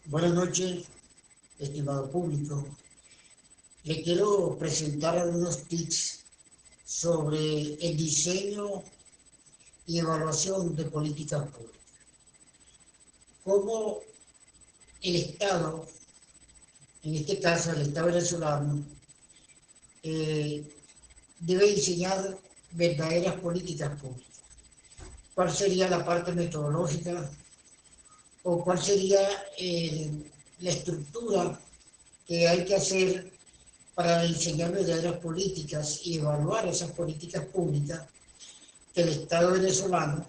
Buenas noches, estimado público. Le quiero presentar algunos tips sobre el diseño y evaluación de políticas públicas. Cómo el Estado, en este caso el Estado venezolano, eh, debe diseñar verdaderas políticas públicas. ¿Cuál sería la parte metodológica o cuál sería la estructura que hay que hacer para diseñar verdaderas políticas y evaluar esas políticas públicas que el Estado venezolano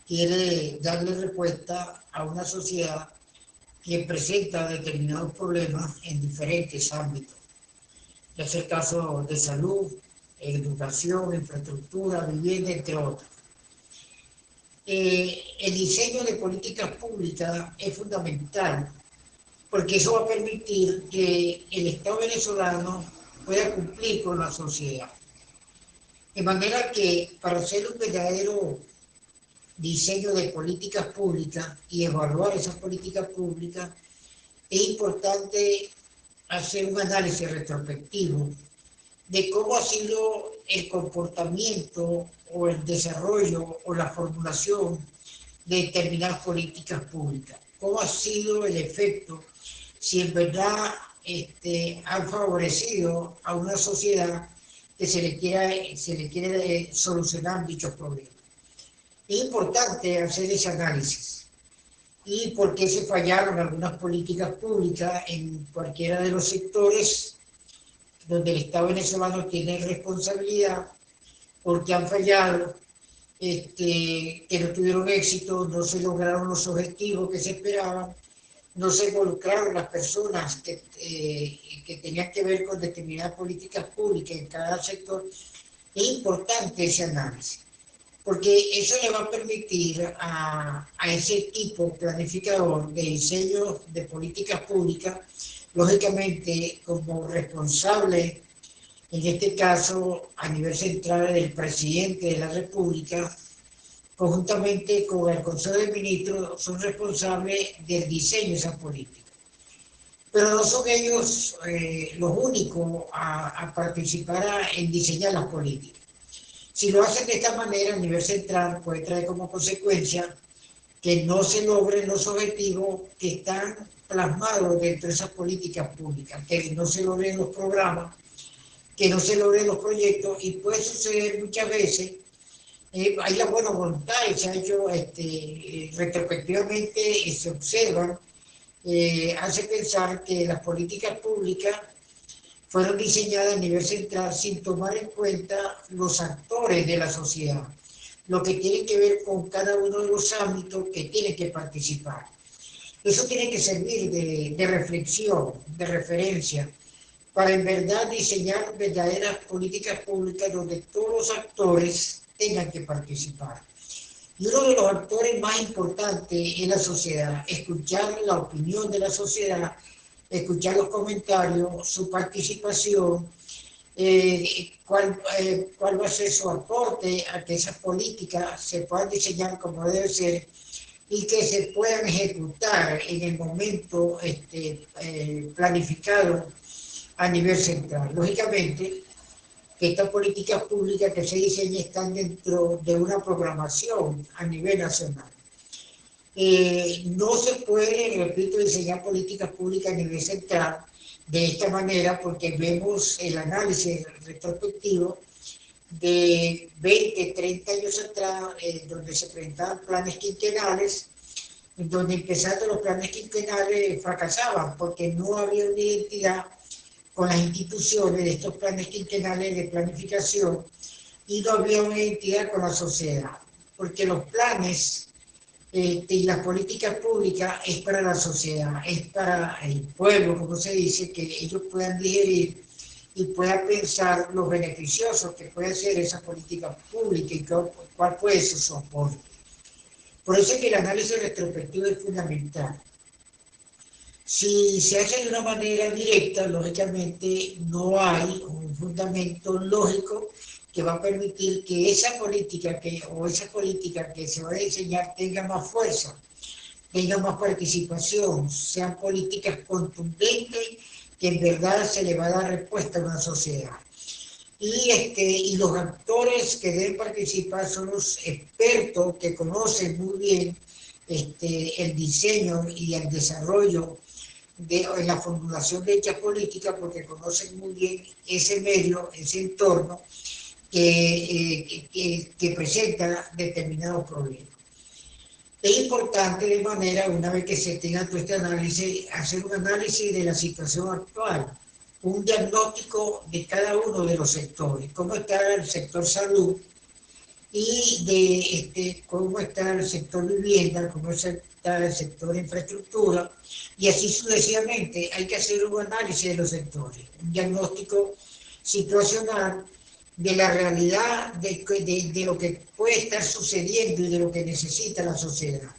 quiere darle respuesta a una sociedad que presenta determinados problemas en diferentes ámbitos, ya sea el caso de salud, educación, infraestructura, vivienda, entre otros. El diseño de políticas públicas es fundamental porque eso va a permitir que el Estado venezolano pueda cumplir con la sociedad. De manera que para hacer un verdadero diseño de políticas públicas y evaluar esas políticas públicas, es importante hacer un análisis retrospectivo de cómo ha sido el comportamiento o el desarrollo o la formulación de determinadas políticas públicas, cómo ha sido el efecto, si en verdad han favorecido a una sociedad que se le quiere solucionar dichos problemas. Es importante hacer ese análisis y por qué se fallaron algunas políticas públicas en cualquiera de los sectores donde el Estado venezolano tiene responsabilidad, porque han fallado, que no tuvieron éxito, no se lograron los objetivos que se esperaban, no se involucraron las personas que tenían que ver con determinadas políticas públicas en cada sector. Es importante ese análisis, porque eso le va a permitir a ese equipo planificador de diseño de políticas públicas, lógicamente como responsable, en este caso a nivel central del presidente de la República, conjuntamente con el Consejo de Ministros, son responsables del diseño de esa política. Pero no son ellos los únicos a participar en diseñar las políticas. Si lo hacen de esta manera a nivel central, puede traer como consecuencia que no se logren los objetivos que están plasmados dentro de esas políticas públicas, que no se logren los programas, que no se logren los proyectos, y puede suceder muchas veces, hay la buena voluntad, y se ha hecho retrospectivamente, y se observa, hace pensar que las políticas públicas fueron diseñadas a nivel central sin tomar en cuenta los actores de la sociedad, lo que tiene que ver con cada uno de los ámbitos que tiene que participar. Eso tiene que servir de reflexión, de referencia, para en verdad diseñar verdaderas políticas públicas donde todos los actores tengan que participar. Y uno de los actores más importantes es la sociedad, escuchar la opinión de la sociedad, escuchar los comentarios, su participación, cuál va a ser su aporte a que esas políticas se puedan diseñar como debe ser y que se puedan ejecutar en el momento planificado a nivel central. Lógicamente, que estas políticas públicas que se diseñan están dentro de una programación a nivel nacional. No se puede, repito, diseñar políticas públicas a nivel central de esta manera porque vemos el análisis retrospectivo de 20, 30 años atrás, donde se presentaban planes quinquenales, donde empezando los planes quinquenales fracasaban porque no había una identidad con las instituciones de estos planes quinquenales de planificación y no había una identidad con la sociedad, porque los planes y las políticas públicas es para la sociedad, es para el pueblo, como se dice, que ellos puedan digerir y puedan pensar los beneficiosos que puede ser esa política pública y cuál puede ser su aporte. Por eso es que el análisis retrospectivo es fundamental. Si se hace de una manera directa, lógicamente no hay un fundamento lógico que va a permitir que esa política que se va a diseñar tenga más fuerza. tenga más participación, sean políticas contundentes que en verdad se le va a dar respuesta a una sociedad. Y los actores que deben participar son los expertos que conocen muy bien el diseño y el desarrollo en la formulación de dichas políticas, porque conocen muy bien ese medio, ese entorno que presenta determinados problemas. Es importante de manera, una vez que se tenga todo este análisis, hacer un análisis de la situación actual, un diagnóstico de cada uno de los sectores, cómo está el sector salud y de cómo está el sector vivienda, cómo está el sector infraestructura, y así sucesivamente. Hay que hacer un análisis de los sectores, un diagnóstico situacional de la realidad de lo que puede estar sucediendo y de lo que necesita la sociedad.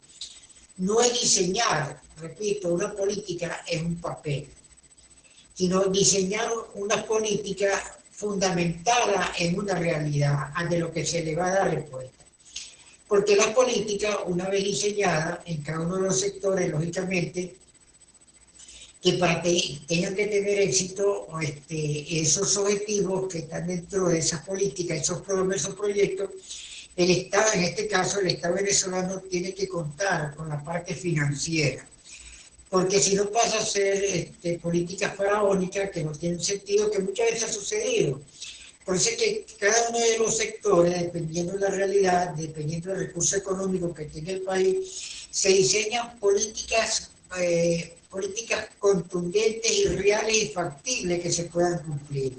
No es diseñar, repito, una política en un papel, sino diseñar una política fundamentada en una realidad, de lo que se le va a dar respuesta. Porque la política, una vez diseñada en cada uno de los sectores, lógicamente, que para que tengan que tener éxito esos objetivos que están dentro de esas políticas, esos proyectos, el Estado, en este caso el Estado venezolano, tiene que contar con la parte financiera, porque si no pasa a ser políticas faraónicas que no tienen sentido, que muchas veces ha sucedido. Por eso es que cada uno de los sectores, dependiendo de la realidad, dependiendo del recurso económico que tiene el país, se diseñan políticas contundentes y reales y factibles que se puedan cumplir.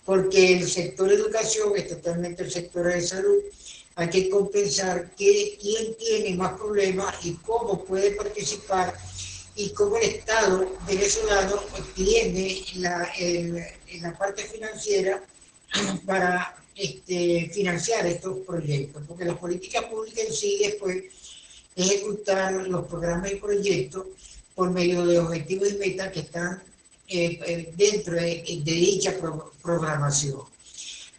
Porque el sector de educación es totalmente el sector de salud. Hay que compensar quién tiene más problemas y cómo puede participar y cómo el Estado venezolano tiene la parte financiera para financiar estos proyectos. Porque las políticas públicas en sí después ejecutar los programas y proyectos por medio de objetivos y metas que están dentro de dicha programación.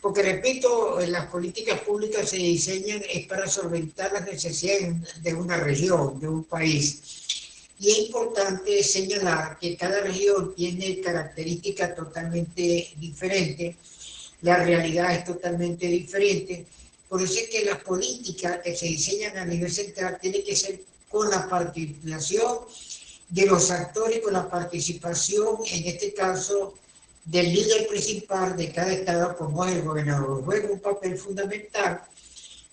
Porque, repito, las políticas públicas se diseñan es para solventar las necesidades de una región, de un país. Y es importante señalar que cada región tiene características totalmente diferentes, la realidad es totalmente diferente. Por eso es que las políticas que se diseñan a nivel central tienen que ser con la participación de los actores, con la participación, en este caso, del líder principal de cada estado, como es el gobernador. Juega un papel fundamental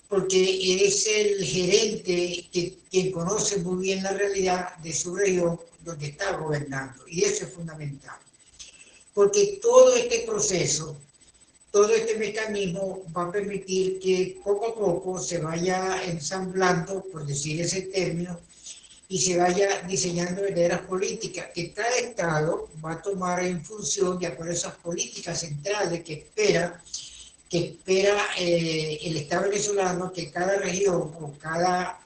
porque es el gerente quien conoce muy bien la realidad de su región donde está gobernando, y eso es fundamental. Porque todo este proceso, todo este mecanismo va a permitir que poco a poco se vaya ensamblando, por decir ese término, y se vaya diseñando verdaderas políticas que cada Estado va a tomar en función de acuerdo a esas políticas centrales que espera el Estado venezolano, que cada región o cada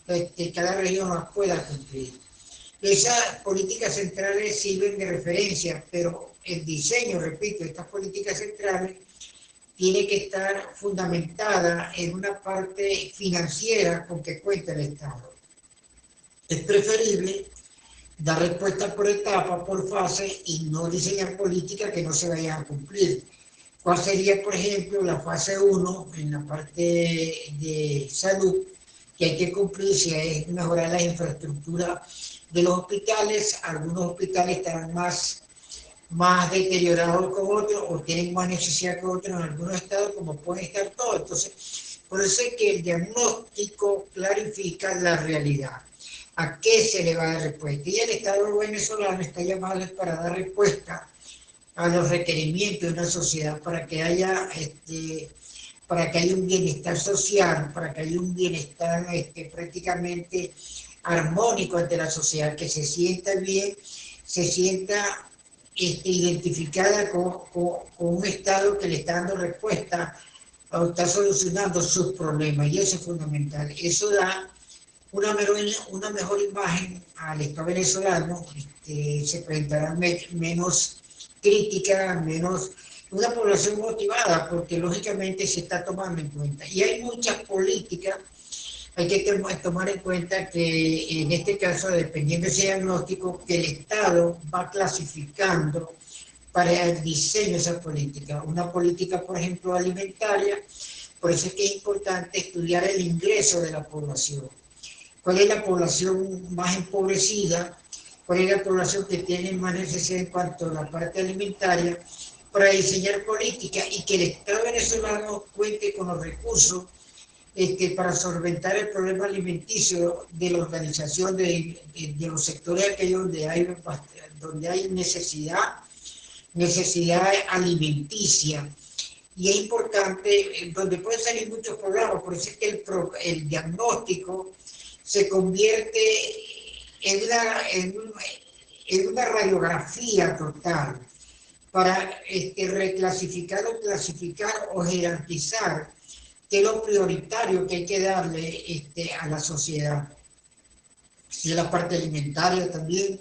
región las pueda cumplir. Esas políticas centrales sirven de referencia, pero el diseño, repito, de estas políticas centrales tiene que estar fundamentada en una parte financiera con que cuenta el Estado. Es preferible dar respuesta por etapa, por fase, y no diseñar políticas que no se vayan a cumplir. ¿Cuál sería, por ejemplo, la fase 1 en la parte de salud que hay que cumplir? Si es mejorar la infraestructura de los hospitales. Algunos hospitales estarán más deteriorados que otros o tienen más necesidad que otros en algunos estados, como pueden estar todos. Entonces, por eso es que el diagnóstico clarifica la realidad. ¿A qué se le va a dar respuesta? Y el Estado venezolano está llamado para dar respuesta a los requerimientos de una sociedad para que haya un bienestar social, para que haya un bienestar prácticamente armónico ante la sociedad, que se sienta bien, se sienta identificada con un Estado que le está dando respuesta o está solucionando sus problemas, y eso es fundamental. Eso da una mejor imagen al Estado venezolano, se presentará menos crítica, una población motivada, porque lógicamente se está tomando en cuenta. Y hay muchas políticas hay que tomar en cuenta que en este caso, dependiendo de ese diagnóstico, que el Estado va clasificando para el diseño de esa política. Una política, por ejemplo, alimentaria, por eso es que es importante estudiar el ingreso de la población. ¿Cuál es la población más empobrecida? ¿Cuál es la población que tiene más necesidad en cuanto a la parte alimentaria? Para diseñar políticas y que el Estado venezolano cuente con los recursos para solventar el problema alimenticio de la organización de los sectores aquellos donde hay necesidad alimenticia. Y es importante, donde pueden salir muchos programas, por eso es que el diagnóstico se convierte en una radiografía total para reclasificar o clasificar o jerarquizar qué es lo prioritario que hay que darle a la sociedad. Si es la parte alimentaria también,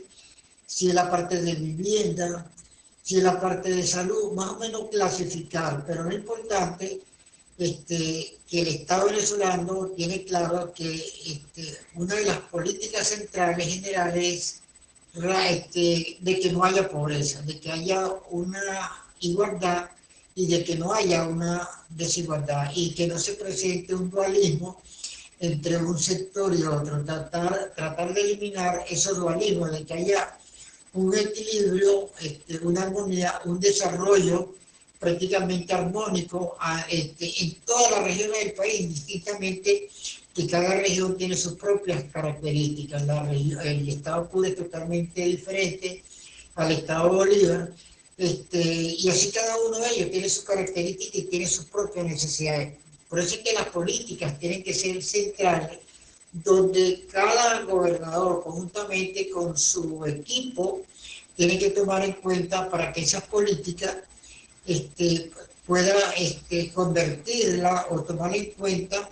si es la parte de vivienda, si es la parte de salud, más o menos clasificar, pero lo importante que el Estado venezolano tiene claro que una de las políticas centrales generales es de que no haya pobreza, de que haya una igualdad y de que no haya una desigualdad y que no se presente un dualismo entre un sector y otro, tratar de eliminar esos dualismos, de que haya un equilibrio, una armonía, un desarrollo prácticamente armónico en todas las regiones del país, indistintamente que cada región tiene sus propias características. El estado Apure es totalmente diferente al estado Bolívar, y así cada uno de ellos tiene sus características y tiene sus propias necesidades. Por eso es que las políticas tienen que ser centrales, donde cada gobernador, conjuntamente con su equipo, tiene que tomar en cuenta para que esas políticas pueda convertirla o tomar en cuenta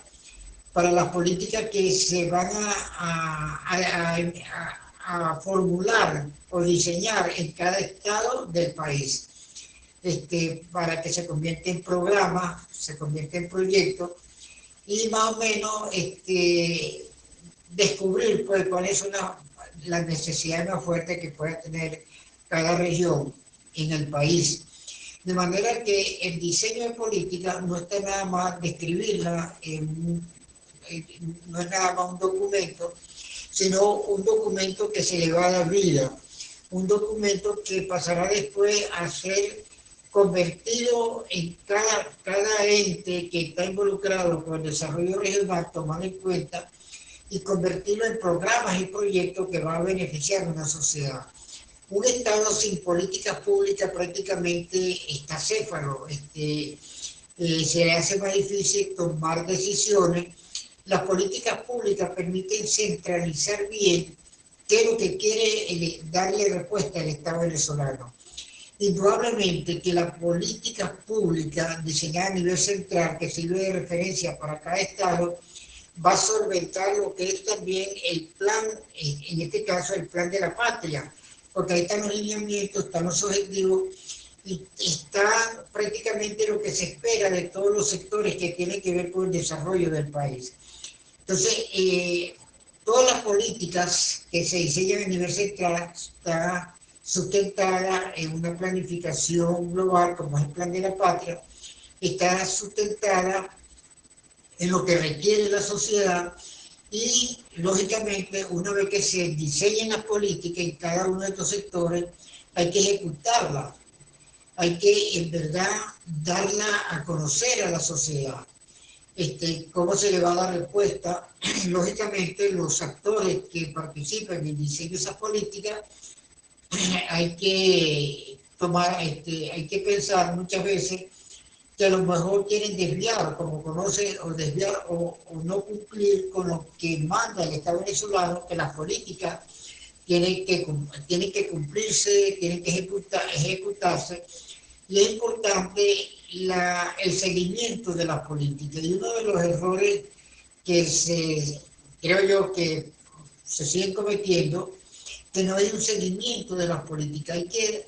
para las políticas que se van a formular o diseñar en cada estado del país, para que se convierta en programas, se convierta en proyectos y más o menos descubrir pues, cuáles son las necesidades más fuertes que pueda tener cada región en el país. De manera que el diseño de política no está nada más de escribirla, no es nada más un documento, sino un documento que se le va a dar vida, un documento que pasará después a ser convertido en cada ente que está involucrado con el desarrollo regional, tomar en cuenta y convertirlo en programas y proyectos que van a beneficiar a una sociedad. Un Estado sin políticas públicas prácticamente está céfalo, se le hace más difícil tomar decisiones. Las políticas públicas permiten centralizar bien qué es lo que quiere darle respuesta al Estado venezolano. Indudablemente que las políticas públicas diseñadas a nivel central, que sirve de referencia para cada Estado, va a solventar lo que es también el plan, en este caso el plan de la patria, porque ahí están los lineamientos, están los objetivos y está prácticamente lo que se espera de todos los sectores que tienen que ver con el desarrollo del país. Entonces, todas las políticas que se diseñan a nivel central están sustentadas en una planificación global, como es el plan de la patria, está sustentada en lo que requiere la sociedad y, lógicamente, una vez que se diseñen las políticas en cada uno de estos sectores, hay que ejecutarlas, hay que, en verdad, darla a conocer a la sociedad. ¿Cómo se le va a dar respuesta? Lógicamente, los actores que participan en el diseño de esas políticas, hay que hay que pensar muchas veces que a lo mejor quieren desviar, como conoce, o desviar o no cumplir con lo que manda el Estado venezolano, que las políticas tienen que cumplirse, tienen que ejecutarse, y es importante el seguimiento de las políticas. Y uno de los errores que creo yo que se siguen cometiendo, que no hay un seguimiento de las políticas. Hay que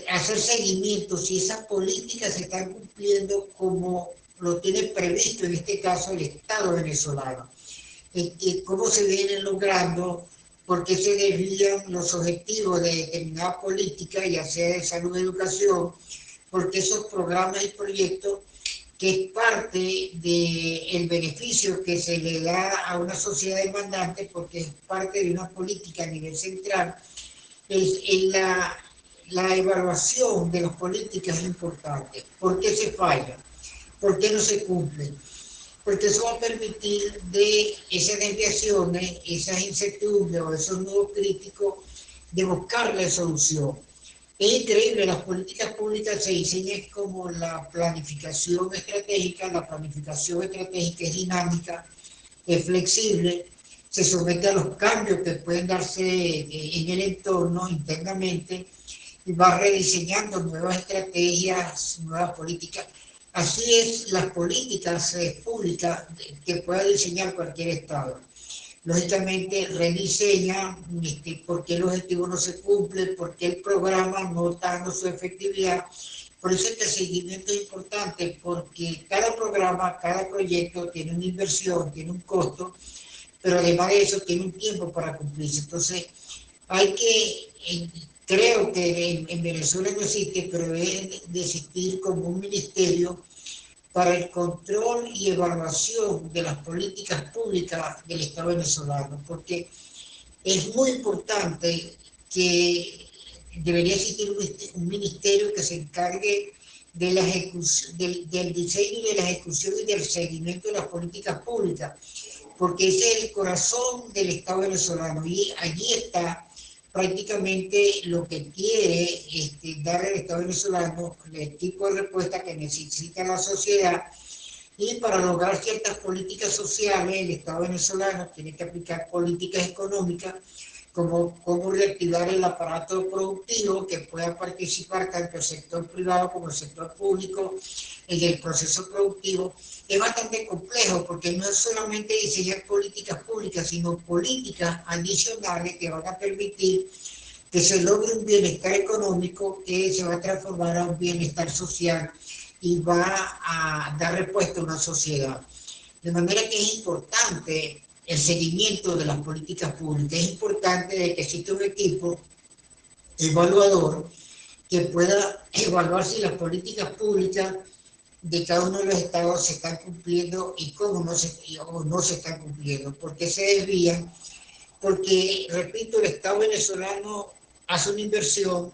hacer seguimiento si esas políticas se están cumpliendo como lo tiene previsto en este caso el Estado venezolano. ¿Cómo se vienen logrando? ¿Por qué se desvían los objetivos de determinada política, ya sea de salud o educación? Porque esos programas y proyectos, que es parte del beneficio que se le da a una sociedad demandante, porque es parte de una política a nivel central, es la evaluación de las políticas es importante. ¿Por qué se falla? ¿Por qué no se cumplen? Porque eso va a permitir de esas desviaciones, esas incertidumbres o esos nudos críticos, de buscarle solución. Es increíble, las políticas públicas se diseñan como la planificación estratégica es dinámica, es flexible, se somete a los cambios que pueden darse en el entorno internamente y va rediseñando nuevas estrategias, nuevas políticas. Así es las políticas públicas que pueda diseñar cualquier Estado. Lógicamente rediseña por qué el objetivo no se cumple, por qué el programa no está dando su efectividad. Por eso es que el seguimiento es importante, porque cada programa, cada proyecto tiene una inversión, tiene un costo, pero además de eso tiene un tiempo para cumplirse. Entonces hay que, creo que en Venezuela no existe, pero debe de existir como un ministerio para el control y evaluación de las políticas públicas del Estado venezolano, porque es muy importante que debería existir un ministerio que se encargue de la ejecución, del diseño y de la ejecución y del seguimiento de las políticas públicas, porque ese es el corazón del Estado venezolano y allí está prácticamente lo que quiere dar el Estado venezolano, el tipo de respuesta que necesita la sociedad. Y para lograr ciertas políticas sociales, el Estado venezolano tiene que aplicar políticas económicas, como cómo reactivar el aparato productivo que pueda participar tanto el sector privado como el sector público en el proceso productivo. Es bastante complejo porque no es solamente diseñar políticas públicas, sino políticas adicionales que van a permitir que se logre un bienestar económico que se va a transformar a un bienestar social y va a dar respuesta a una sociedad. De manera que es importante el seguimiento de las políticas públicas. Es importante de que exista un equipo evaluador que pueda evaluar si las políticas públicas de cada uno de los estados se están cumpliendo y cómo no se están cumpliendo, por qué se desvían, porque, repito, el Estado venezolano hace una inversión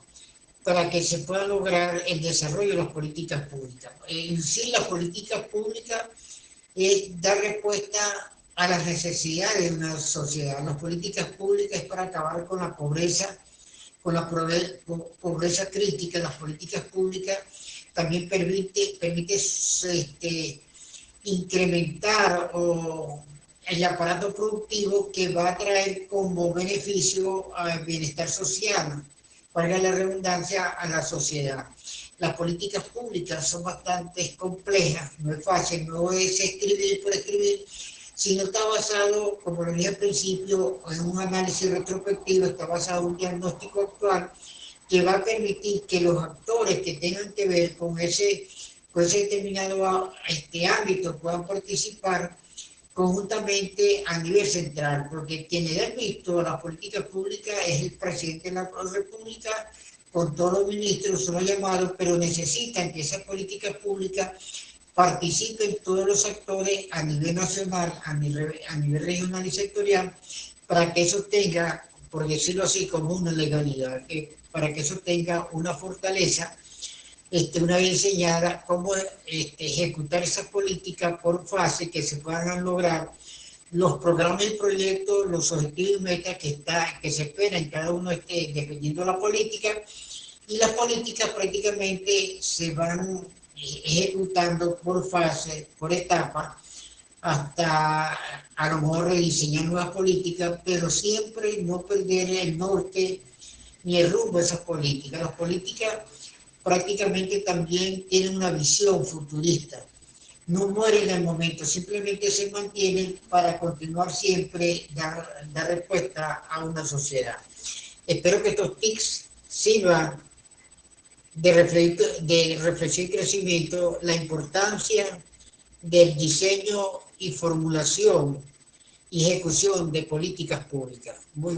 para que se pueda lograr el desarrollo de las políticas públicas. En sí, las políticas públicas es dar respuesta a las necesidades de una sociedad. Las políticas públicas es para acabar con la pobreza, con la pobreza crítica. Las políticas públicas también permite incrementar el aparato productivo que va a traer como beneficio al bienestar social, valga la redundancia, a la sociedad. Las políticas públicas son bastante complejas, no es fácil, no es escribir por escribir, sino está basado, como lo dije al principio, en un análisis retrospectivo, está basado en un diagnóstico actual que va a permitir que los actores que tengan que ver con ese determinado ámbito puedan participar conjuntamente a nivel central, porque quien le da el visto a las políticas públicas es el presidente de la República, con todos los ministros son los llamados, pero necesitan que esas políticas públicas participen todos los actores a nivel nacional, a nivel regional y sectorial, para que eso tenga, por decirlo así, como una legalidad, para que eso tenga una fortaleza, una vez enseñada cómo ejecutar esas políticas por fase, que se puedan lograr los programas y proyectos, los objetivos y metas que se esperan en cada uno, dependiendo de la política, y las políticas prácticamente se van ejecutando por fase, por etapa, hasta a lo mejor rediseñar nuevas políticas, pero siempre no perder el norte ni el rumbo de esas políticas. Las políticas prácticamente también tienen una visión futurista. No mueren en el momento, simplemente se mantienen para continuar siempre, dar respuesta a una sociedad. Espero que estos tics sirvan de reflexión y crecimiento, la importancia del diseño y formulación y ejecución de políticas públicas. Muy